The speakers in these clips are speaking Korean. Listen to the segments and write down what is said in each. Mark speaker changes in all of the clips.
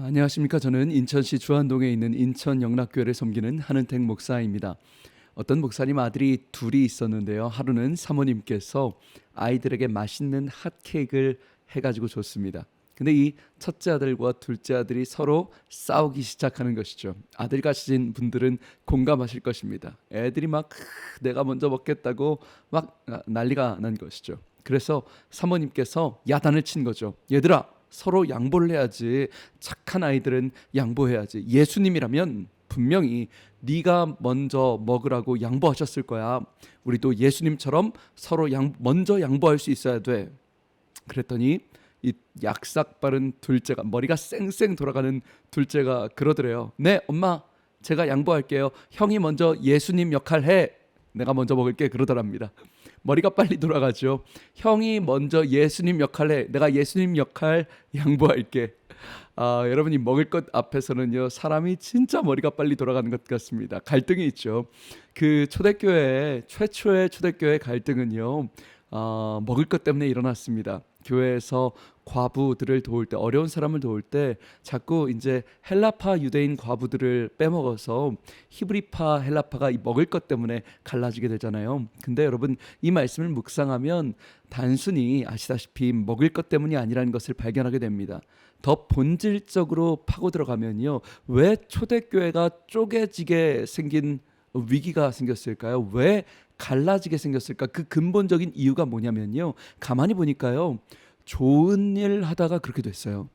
Speaker 1: 안녕하십니까. 저는 인천시 주안동에 있는 인천영락교회를 섬기는 한은택 목사입니다. 어떤 목사님 아들이 둘이 있었는데요. 하루는 사모님께서 아이들에게 맛있는 핫케이크를 해가지고 줬습니다. 근데 이 첫째 아들과 둘째 아들이 서로 싸우기 시작하는 것이죠. 아들 가진 분들은 공감하실 것입니다. 애들이 막 내가 먼저 먹겠다고 막 난리가 난 것이죠. 그래서 사모님께서 야단을 친 거죠. 얘들아, 서로 양보를 해야지. 착한 아이들은 양보해야지. 예수님이라면 분명히 네가 먼저 먹으라고 양보하셨을 거야. 우리도 예수님처럼 서로 먼저 양보할 수 있어야 돼. 그랬더니 이 약삭 빠른 둘째가, 머리가 쌩쌩 돌아가는 둘째가 그러더래요. 네, 엄마, 제가 양보할게요. 형이 먼저 예수님 역할 해. 내가 먼저 먹을게. 그러더랍니다. 머리가 빨리 돌아가죠. 형이 먼저 예수님 역할 해. 내가 예수님 역할 양보할게. 여러분이 먹을 것 앞에서는요, 사람이 진짜 머리가 빨리 돌아가는 것 같습니다. 갈등이 있죠. 그 초대교회, 최초의 초대교회 갈등은요, 먹을 것 때문에 일어났습니다. 교회에서 과부들을 도울 때, 어려운 사람을 도울 때 자꾸 이제 헬라파 유대인 과부들을 빼먹어서 히브리파 헬라파가 이 먹을 것 때문에 갈라지게 되잖아요. 근데 여러분, 이 말씀을 묵상하면 단순히 아시다시피 먹을 것 때문이 아니라는 것을 발견하게 됩니다. 더 본질적으로 파고 들어가면요, 왜 초대교회가 쪼개지게 생긴 위기가 생겼을까요? 왜 갈라지게 생겼을까? 그 근본적인 이유가 뭐냐면요, 가만히 보니까요, 좋은 일 하다가 그렇게 됐어요.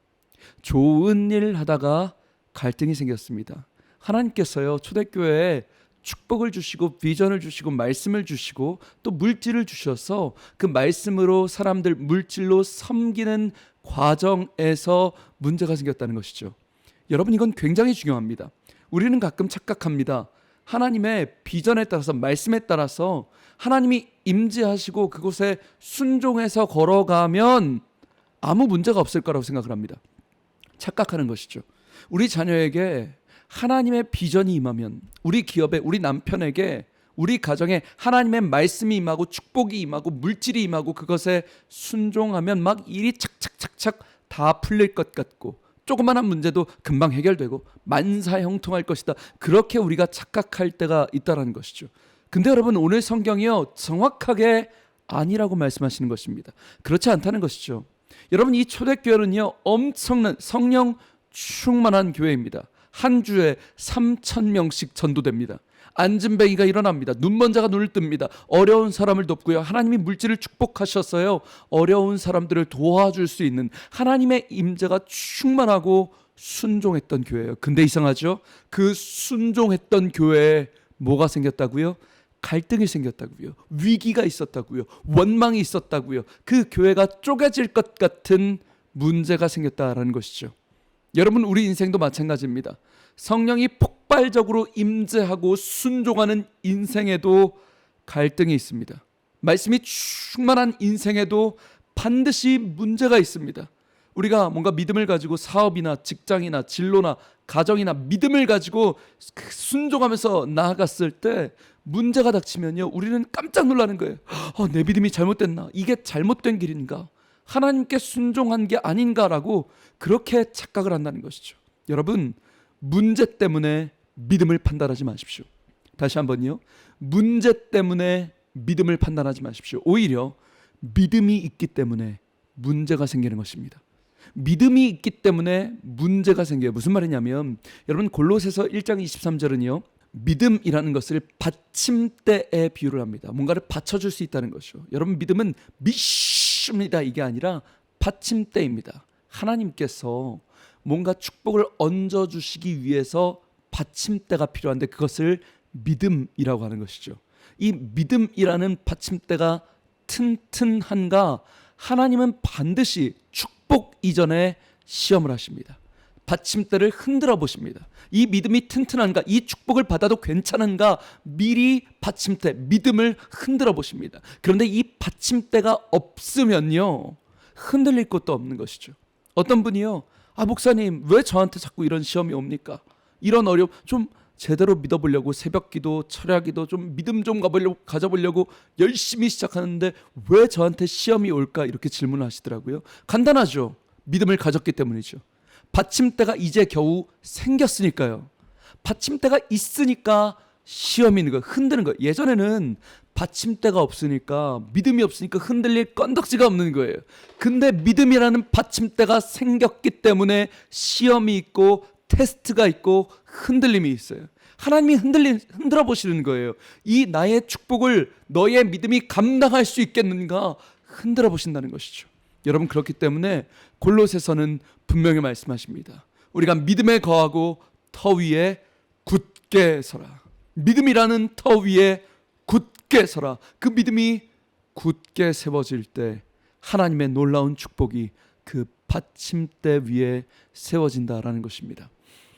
Speaker 1: 좋은 일 하다가 갈등이 생겼습니다. 하나님께서요, 초대교회에 축복을 주시고 비전을 주시고 말씀을 주시고 또 물질을 주셔서 그 말씀으로 사람들 물질로 섬기는 과정에서 문제가 생겼다는 것이죠. 여러분, 이건 굉장히 중요합니다. 우리는 가끔 착각합니다. 하나님의 비전에 따라서, 말씀에 따라서 하나님이 임재하시고 그곳에 순종해서 걸어가면 아무 문제가 없을 거라고 생각을 합니다. 착각하는 것이죠. 우리 자녀에게 하나님의 비전이 임하면, 우리 기업에, 우리 남편에게, 우리 가정에 하나님의 말씀이 임하고 축복이 임하고 물질이 임하고 그것에 순종하면 막 일이 착착착착 다 풀릴 것 같고 조그마한 문제도 금방 해결되고 만사형통할 것이다. 그렇게 우리가 착각할 때가 있다는 것이죠. 근데 여러분, 오늘 성경이요, 정확하게 아니라고 말씀하시는 것입니다. 그렇지 않다는 것이죠. 여러분, 이 초대교회는요, 엄청난 성령 충만한 교회입니다. 한 주에 3,000명씩 전도됩니다. 안진뱅이가 일어납니다. 눈먼 자가 눈을 뜹니다. 어려운 사람을 돕고요, 하나님이 물질을 축복하셨어요. 어려운 사람들을 도와줄 수 있는 하나님의 임재가 충만하고 순종했던 교회예요. 근데 이상하죠? 그 순종했던 교회에 뭐가 생겼다고요? 갈등이 생겼다고요. 위기가 있었다고요. 원망이 있었다고요. 그 교회가 쪼개질 것 같은 문제가 생겼다라는 것이죠. 여러분, 우리 인생도 마찬가지입니다. 성령이 폭발적으로 임재하고 순종하는 인생에도 갈등이 있습니다. 말씀이 충만한 인생에도 반드시 문제가 있습니다. 우리가 뭔가 믿음을 가지고 사업이나 직장이나 진로나 가정이나 믿음을 가지고 순종하면서 나아갔을 때 문제가 닥치면요, 우리는 깜짝 놀라는 거예요. 내 믿음이 잘못됐나? 이게 잘못된 길인가? 하나님께 순종한 게 아닌가라고 그렇게 착각을 한다는 것이죠. 여러분, 문제 때문에 믿음을 판단하지 마십시오. 다시 한번요, 문제 때문에 믿음을 판단하지 마십시오. 오히려 믿음이 있기 때문에 문제가 생기는 것입니다. 믿음이 있기 때문에 문제가 생겨요. 무슨 말이냐면, 여러분, 골로새서 1장 23절은요, 믿음이라는 것을 받침대에 비유를 합니다. 뭔가를 받쳐줄 수 있다는 것이죠. 여러분, 믿음은 미슈입니다 이게 아니라 받침대입니다. 하나님께서 뭔가 축복을 얹어주시기 위해서 받침대가 필요한데 그것을 믿음이라고 하는 것이죠. 이 믿음이라는 받침대가 튼튼한가? 하나님은 반드시 축복 이전에 시험을 하십니다. 받침대를 흔들어 보십니다. 이 믿음이 튼튼한가? 이 축복을 받아도 괜찮은가? 미리 받침대, 믿음을 흔들어 보십니다. 그런데 이 받침대가 없으면요, 흔들릴 것도 없는 것이죠. 어떤 분이요, 목사님, 왜 저한테 자꾸 이런 시험이 옵니까? 이런 어려움, 좀 제대로 믿어보려고 새벽기도, 철야기도 좀 믿음 좀 가져보려고 열심히 시작하는데 왜 저한테 시험이 올까? 이렇게 질문을 하시더라고요. 간단하죠. 믿음을 가졌기 때문이죠. 받침대가 이제 겨우 생겼으니까요. 받침대가 있으니까 시험이 있는 거예요. 흔드는 거예요. 예전에는 받침대가 없으니까, 믿음이 없으니까 흔들릴 건덕지가 없는 거예요. 근데 믿음이라는 받침대가 생겼기 때문에 시험이 있고 테스트가 있고 흔들림이 있어요. 하나님이 흔들어 보시는 거예요. 이 나의 축복을 너의 믿음이 감당할 수 있겠는가 흔들어 보신다는 것이죠. 여러분, 그렇기 때문에 골로새서는 분명히 말씀하십니다. 우리가 믿음에 거하고 터 위에 굳게 서라. 믿음이라는 터 위에 굳게 서라. 그 믿음이 굳게 세워질 때 하나님의 놀라운 축복이 그 받침대 위에 세워진다라는 것입니다.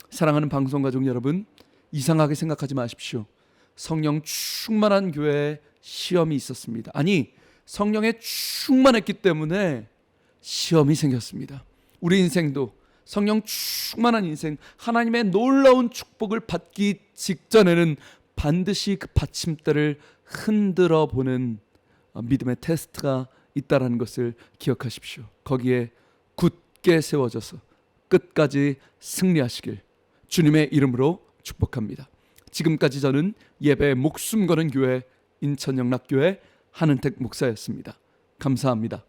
Speaker 1: 사랑하는 방송가족 여러분, 이상하게 생각하지 마십시오. 성령 충만한 교회에 시험이 있었습니다. 아니, 성령에 충만했기 때문에 시험이 생겼습니다. 우리 인생도 성령 충만한 인생, 하나님의 놀라운 축복을 받기 직전에는 반드시 그 받침대를 흔들어 보는 믿음의 테스트가 있다는 것을 기억하십시오. 거기에 굳게 세워져서 끝까지 승리하시길 주님의 이름으로 축복합니다. 지금까지 저는 예배에 목숨 거는 교회 인천영락교회 한은택 목사였습니다. 감사합니다.